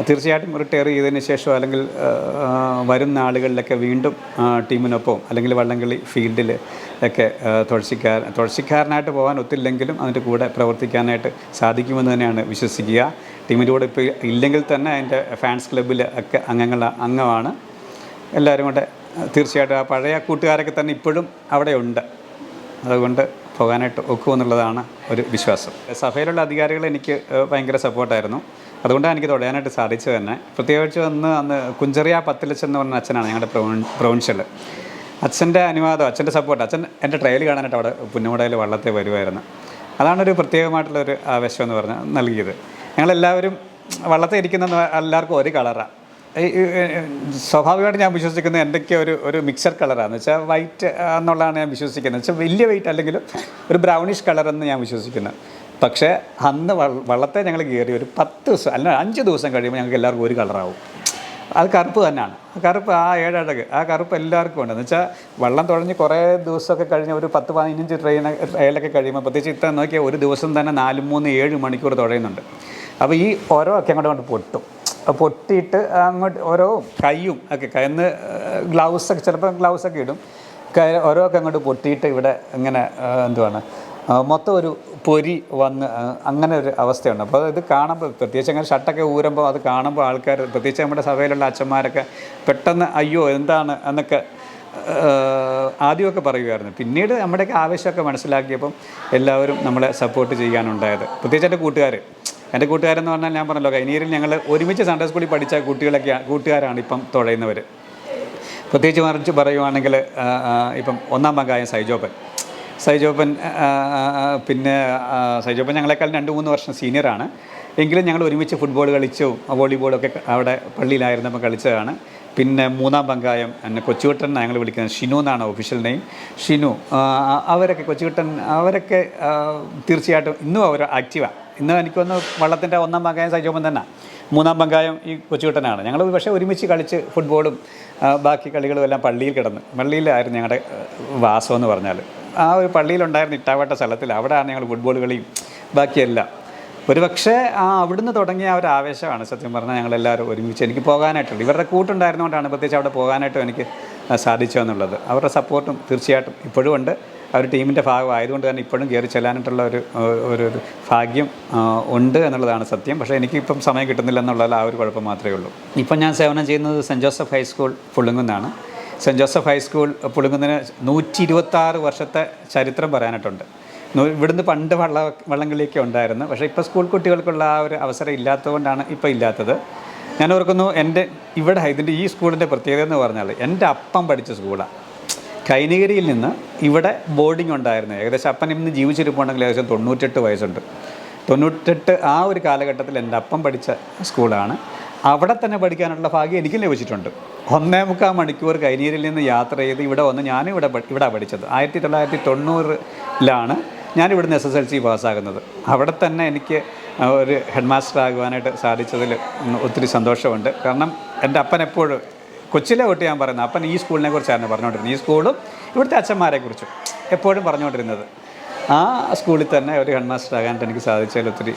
തീർച്ചയായിട്ടും റിട്ടയർ ചെയ്തതിന് ശേഷം അല്ലെങ്കിൽ വരും നാളുകളിലൊക്കെ വീണ്ടും ടീമിനൊപ്പം അല്ലെങ്കിൽ വള്ളംകളി ഫീൽഡിൽ ഒക്കെ തുഴച്ചിക്കാരനായിട്ട് പോകാൻ ഒത്തില്ലെങ്കിലും അതിൻ്റെ കൂടെ പ്രവർത്തിക്കാനായിട്ട് സാധിക്കുമെന്ന് തന്നെയാണ് വിശ്വസിക്കുക. ടീമിൻ്റെ കൂടെ ഇപ്പോൾ ഇല്ലെങ്കിൽ തന്നെ അതിൻ്റെ ഫാൻസ് ക്ലബ്ബിൽ ഒക്കെ അംഗമാണ്. എല്ലാവരും കൂടെ തീർച്ചയായിട്ടും ആ പഴയ കൂട്ടുകാരൊക്കെ തന്നെ ഇപ്പോഴും അവിടെ ഉണ്ട്. അതുകൊണ്ട് പോകാനായിട്ട് ഒക്കുമെന്നുള്ളതാണ് ഒരു വിശ്വാസം. സഭയിലുള്ള അധികാരികൾ എനിക്ക് ഭയങ്കര സപ്പോർട്ടായിരുന്നു. അതുകൊണ്ടാണ് എനിക്ക് തുടരാനായിട്ട് സാധിച്ചത് തന്നെ. പ്രത്യേകിച്ച് അന്ന് കുഞ്ചറിയ പത്തിലച്ചൻ എന്ന് പറഞ്ഞ അച്ഛനാണ് ഞങ്ങളുടെ പ്രൊവിൻഷ്യൽ. അച്ഛൻ്റെ അനുവാദം, അച്ഛൻ്റെ സപ്പോർട്ട്, അച്ഛൻ എൻ്റെ ട്രയൽ കാണാനായിട്ട് അവിടെ പുന്നമടയിൽ വള്ളത്തെ വരുമായിരുന്നു. അതാണൊരു പ്രത്യേകമായിട്ടുള്ളൊരു ആവേശം എന്ന് പറഞ്ഞാൽ നൽകിയത്. ഞങ്ങളെല്ലാവരും വള്ളത്തെ ഇരിക്കുന്ന എല്ലാവർക്കും ഒരു കളറാണ്. സ്വാഭാവികമായിട്ട് ഞാൻ വിശ്വസിക്കുന്നത് എന്തൊക്കെ ഒരു മിക്സർ കളറാണെന്ന് വെച്ചാൽ വൈറ്റ് എന്നുള്ളതാണ് ഞാൻ വിശ്വസിക്കുന്നത്. വെച്ചാൽ വലിയ വെയിറ്റ് അല്ലെങ്കിലും ഒരു ബ്രൗണിഷ് കളറെന്ന് ഞാൻ വിശ്വസിക്കുന്നത്. പക്ഷേ അന്ന് വള്ളത്തെ ഞങ്ങൾ കയറി ഒരു 10 ദിവസം അല്ല 5 ദിവസം കഴിയുമ്പോൾ ഞങ്ങൾക്ക് എല്ലാവർക്കും ഒരു കളറാവും. അത് കറുപ്പ് തന്നെയാണ്. കറുപ്പ് ആ 7 അടക് ആ കറുപ്പ് എല്ലാവർക്കും ഉണ്ട്. എന്ന് വെച്ചാൽ വള്ളം തുഴഞ്ഞ് കുറേ ദിവസമൊക്കെ കഴിഞ്ഞ് ഒരു 10-15 ട്രെയിലൊക്കെ കഴിയുമ്പോൾ പ്രത്യേകിച്ച് ഇത്ര നോക്കിയാൽ ഒരു ദിവസം തന്നെ 4, 3, 7 മണിക്കൂർ തുഴയുന്നുണ്ട്. അപ്പോൾ ഈ ഓരോ ഒക്കെ അങ്ങോട്ട് പൊട്ടിയിട്ട് അങ്ങോട്ട് ഓരോ കൈയും ഒക്കെ കയ്ന്ന് ഗ്ലൗസൊക്കെ ചിലപ്പോൾ ഗ്ലൗസൊക്കെ ഇടും. ഓരോ ഒക്കെ അങ്ങോട്ട് പൊട്ടിയിട്ട് ഇവിടെ ഇങ്ങനെ എന്തുവാണ് മൊത്തം ഒരു പൊരി വന്ന് അങ്ങനെ ഒരു അവസ്ഥയുണ്ട്. അപ്പോൾ ഇത് കാണുമ്പോൾ പ്രത്യേകിച്ച് അങ്ങനെ ഷർട്ടൊക്കെ ഊരുമ്പോൾ അത് കാണുമ്പോൾ ആൾക്കാർ പ്രത്യേകിച്ച് നമ്മുടെ സഭയിലുള്ള അച്ഛന്മാരൊക്കെ പെട്ടെന്ന് അയ്യോ എന്താണ് എന്നൊക്കെ ആദ്യമൊക്കെ പറയുമായിരുന്നു. പിന്നീട് നമ്മുടെയൊക്കെ ആവശ്യമൊക്കെ മനസ്സിലാക്കിയപ്പം എല്ലാവരും നമ്മളെ സപ്പോർട്ട് ചെയ്യാനുണ്ടായത്. പ്രത്യേകിച്ച് എൻ്റെ കൂട്ടുകാരെന്ന് പറഞ്ഞാൽ ഞാൻ പറഞ്ഞല്ലോ കൈനീരിൽ ഞങ്ങൾ ഒരുമിച്ച് സൺഡേ സ്കൂളിൽ പഠിച്ച കൂട്ടുകാരാണ് ഇപ്പം തുഴയുന്നവർ. പ്രത്യേകിച്ച് മറിച്ച് പറയുവാണെങ്കിൽ ഇപ്പം ഒന്നാം പങ്കായ സൈജോപ്പൻ പിന്നെ സൈജോപ്പൻ ഞങ്ങളെക്കാൾ 2-3 വർഷം സീനിയറാണ്. എങ്കിലും ഞങ്ങൾ ഒരുമിച്ച് ഫുട്ബോൾ കളിച്ചും വോളിബോളൊക്കെ അവിടെ പള്ളിയിലായിരുന്നപ്പോൾ കളിച്ചതാണ്. പിന്നെ മൂന്നാം പങ്കായം എന്നെ കൊച്ചുകുട്ടൻ ഞങ്ങൾ വിളിക്കുന്നത് ഷിനു എന്നാണ് ഒഫീഷ്യൽ നെയിം. ഷിനു അവരൊക്കെ കൊച്ചുകുട്ടൻ അവരൊക്കെ തീർച്ചയായിട്ടും ഇന്നും അവർ ആക്റ്റീവാണ്. ഇന്ന് എനിക്കൊന്ന് വള്ളത്തിൻ്റെ ഒന്നാം പങ്കായം സൈജോപ്പൻ തന്നെ, മൂന്നാം പങ്കായം ഈ കൊച്ചുകുട്ടനാണ്. ഞങ്ങൾ പക്ഷേ ഒരുമിച്ച് കളിച്ച് ഫുട്ബോളും ബാക്കി കളികളും എല്ലാം പള്ളിയിലായിരുന്നു ഞങ്ങളുടെ വാസം എന്ന് പറഞ്ഞാൽ. ആ ഒരു പള്ളിയിലുണ്ടായിരുന്ന ഇട്ടാവട്ട സ്ഥലത്തിൽ അവിടെയാണ് ഞങ്ങൾ ഫുട്ബോൾ കളിയും ബാക്കിയെല്ലാം. ഒരു പക്ഷേ അവിടുന്ന് തുടങ്ങിയ ആ ഒരു ആവേശമാണ് സത്യം പറഞ്ഞാൽ ഞങ്ങളെല്ലാവരും ഒരുമിച്ച് എനിക്ക് പോകാനായിട്ടുള്ളത്. ഇവരുടെ കൂട്ടുണ്ടായിരുന്നുകൊണ്ടാണ് പ്രത്യേകിച്ച് അവിടെ പോകാനായിട്ടും എനിക്ക് സാധിച്ചതെന്നുള്ളത്. അവരുടെ സപ്പോർട്ടും തീർച്ചയായിട്ടും ഇപ്പോഴും ഉണ്ട്. അവർ ടീമിൻ്റെ ഭാഗമായതുകൊണ്ട് തന്നെ ഇപ്പോഴും കയറി ചെല്ലാനായിട്ടുള്ള ഒരു ഭാഗ്യം ഉണ്ട് എന്നുള്ളതാണ് സത്യം. പക്ഷേ എനിക്കിപ്പം സമയം കിട്ടുന്നില്ല എന്നുള്ള ആ ഒരു കുഴപ്പം മാത്രമേ ഉള്ളൂ. ഇപ്പം ഞാൻ സേവനം ചെയ്യുന്നത് സെൻറ്റ് ജോസഫ് ഹൈസ്കൂൾ പുളുങ്കുന്നാണ്. സെൻറ്റ് ജോസഫ് ഹൈസ്കൂൾ പുളുങ്കുന്നിന് 126 വർഷത്തെ ചരിത്രം പറയാനായിട്ടുണ്ട്. ഇവിടുന്ന് പണ്ട് വള്ളംകളിയൊക്കെ ഉണ്ടായിരുന്നു. പക്ഷേ ഇപ്പോൾ സ്കൂൾ കുട്ടികൾക്കുള്ള ആ ഒരു അവസരം ഇല്ലാത്തതുകൊണ്ടാണ് ഇപ്പോൾ ഇല്ലാത്തത്. ഞാൻ ഓർക്കുന്നു ഇതിൻ്റെ ഈ സ്കൂളിൻ്റെ പ്രത്യേകത എന്ന് പറഞ്ഞാൽ എൻ്റെ അപ്പം പഠിച്ച സ്കൂളാണ്. കൈനഗിരിയിൽ നിന്ന് ഇവിടെ ബോർഡിംഗ് ഉണ്ടായിരുന്നു. ഏകദേശം അപ്പൻ ഇന്ന് ജീവിച്ചിരിപ്പുണ്ടെങ്കിൽ ഏകദേശം 98 വയസ്സുണ്ട്. 98 ആ ഒരു കാലഘട്ടത്തിൽ എൻ്റെ അപ്പം പഠിച്ച സ്കൂളാണ്. അവിടെ തന്നെ പഠിക്കാനുള്ള ഭാഗ്യം എനിക്കും ലഭിച്ചിട്ടുണ്ട്. 1.25 മണിക്കൂർ കൈനഗിരിയിൽ നിന്ന് യാത്ര ചെയ്ത് ഇവിടെ വന്ന് ഞാനും ഇവിടെ പഠിച്ചത്. 1990-ലാണ് ഞാനിവിടുന്ന് SSLC പാസ്സാകുന്നത്. അവിടെ തന്നെ എനിക്ക് ഒരു ഹെഡ് മാസ്റ്റർ ആകുവാനായിട്ട് സാധിച്ചതിൽ ഒത്തിരി സന്തോഷമുണ്ട്. കാരണം എൻ്റെ അപ്പൻ എപ്പോഴും കൊച്ചിലെ തൊട്ട് ഞാൻ പറയുന്നത് അപ്പൻ ഈ സ്കൂളിനെ കുറിച്ചാണ് പറഞ്ഞുകൊണ്ടിരുന്നത്. ഈ സ്കൂളും ഇവിടുത്തെ അച്ഛന്മാരെക്കുറിച്ചും എപ്പോഴും പറഞ്ഞുകൊണ്ടിരുന്നത്. ആ സ്കൂളിൽ തന്നെ ഒരു ഹെഡ് മാസ്റ്റർ ആകാനായിട്ട് എനിക്ക് സാധിച്ചതിൽ ഒത്തിരി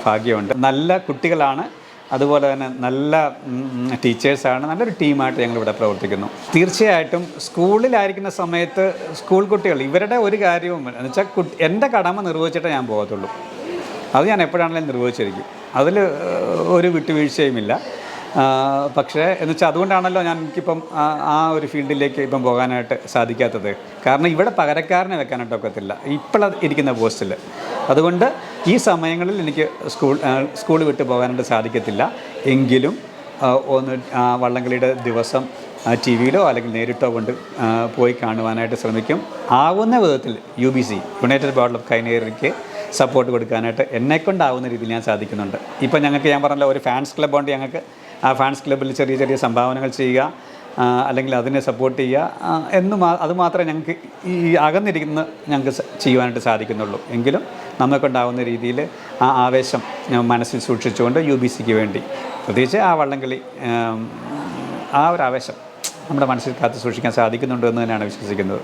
ഭാഗ്യമുണ്ട്. നല്ല കുട്ടികളാണ്, അതുപോലെ തന്നെ നല്ല ടീച്ചേഴ്സാണ്. നല്ലൊരു ടീമായിട്ട് ഞങ്ങളിവിടെ പ്രവർത്തിക്കുന്നു. തീർച്ചയായിട്ടും സ്കൂളിലായിരിക്കുന്ന സമയത്ത് സ്കൂൾ കുട്ടികൾ ഇവരുടെ ഒരു കാര്യവും എന്ന് വെച്ചാൽ എൻ്റെ കടമ നിർവഹിച്ചിട്ടേ ഞാൻ പോകത്തുള്ളൂ. അത് ഞാൻ എപ്പോഴാണെങ്കിലും നിർവഹിച്ചിരിക്കും. അതിൽ ഒരു വിട്ടുവീഴ്ചയുമില്ല. പക്ഷേ എന്ന് വെച്ചാൽ അതുകൊണ്ടാണല്ലോ എനിക്കിപ്പം ആ ഒരു ഫീൽഡിലേക്ക് ഇപ്പം പോകാനായിട്ട് സാധിക്കാത്തത്. കാരണം ഇവിടെ പകരക്കാരനെ വെക്കാനായിട്ട് ഒക്കത്തില്ല ഇപ്പോൾ ഇരിക്കുന്ന പോസ്റ്റിൽ. അതുകൊണ്ട് ഈ സമയങ്ങളിൽ എനിക്ക് സ്കൂൾ വിട്ട് പോകാനായിട്ട് സാധിക്കത്തില്ല. എങ്കിലും വള്ളംകളിയുടെ ദിവസം TV-യിലോ അല്ലെങ്കിൽ നേരിട്ടോ കൊണ്ട് പോയി കാണുവാനായിട്ട് ശ്രമിക്കും. ആവുന്ന വിധത്തിൽ UBC യുണൈറ്റഡ് ബോർഡ് ഓഫ് കൈനഗിരിക്ക് സപ്പോർട്ട് കൊടുക്കാനായിട്ട് എന്നെക്കൊണ്ടാവുന്ന രീതിയിൽ ഞാൻ സാധിക്കുന്നുണ്ട്. ഇപ്പം ഞങ്ങൾക്ക് ഞാൻ പറഞ്ഞല്ലോ ഒരു ഫാൻസ് ക്ലബ്ബ് ഉണ്ട്. ഞങ്ങൾക്ക് ആ ഫാൻസ് ക്ലബ്ബിൽ ചെറിയ ചെറിയ സംഭാവനകൾ ചെയ്യുക, അല്ലെങ്കിൽ അതിനെ സപ്പോർട്ട് ചെയ്യുക അതുമാത്രമേ ഞങ്ങൾക്ക് ഈ അകന്നിരിക്കുന്ന ഞങ്ങൾക്ക് ചെയ്യുവാനായിട്ട് സാധിക്കുന്നുള്ളൂ. എങ്കിലും നമുക്കുണ്ടാവുന്ന രീതിയിൽ ആ ആവേശം മനസ്സിൽ സൂക്ഷിച്ചുകൊണ്ട് UBCക്ക് വേണ്ടി പ്രത്യേകിച്ച് ആ വള്ളംകളി ആ ഒരു ആവേശം നമ്മുടെ മനസ്സിൽ കാത്തു സൂക്ഷിക്കാൻ സാധിക്കുന്നുണ്ട് എന്ന് തന്നെയാണ് വിശ്വസിക്കുന്നത്.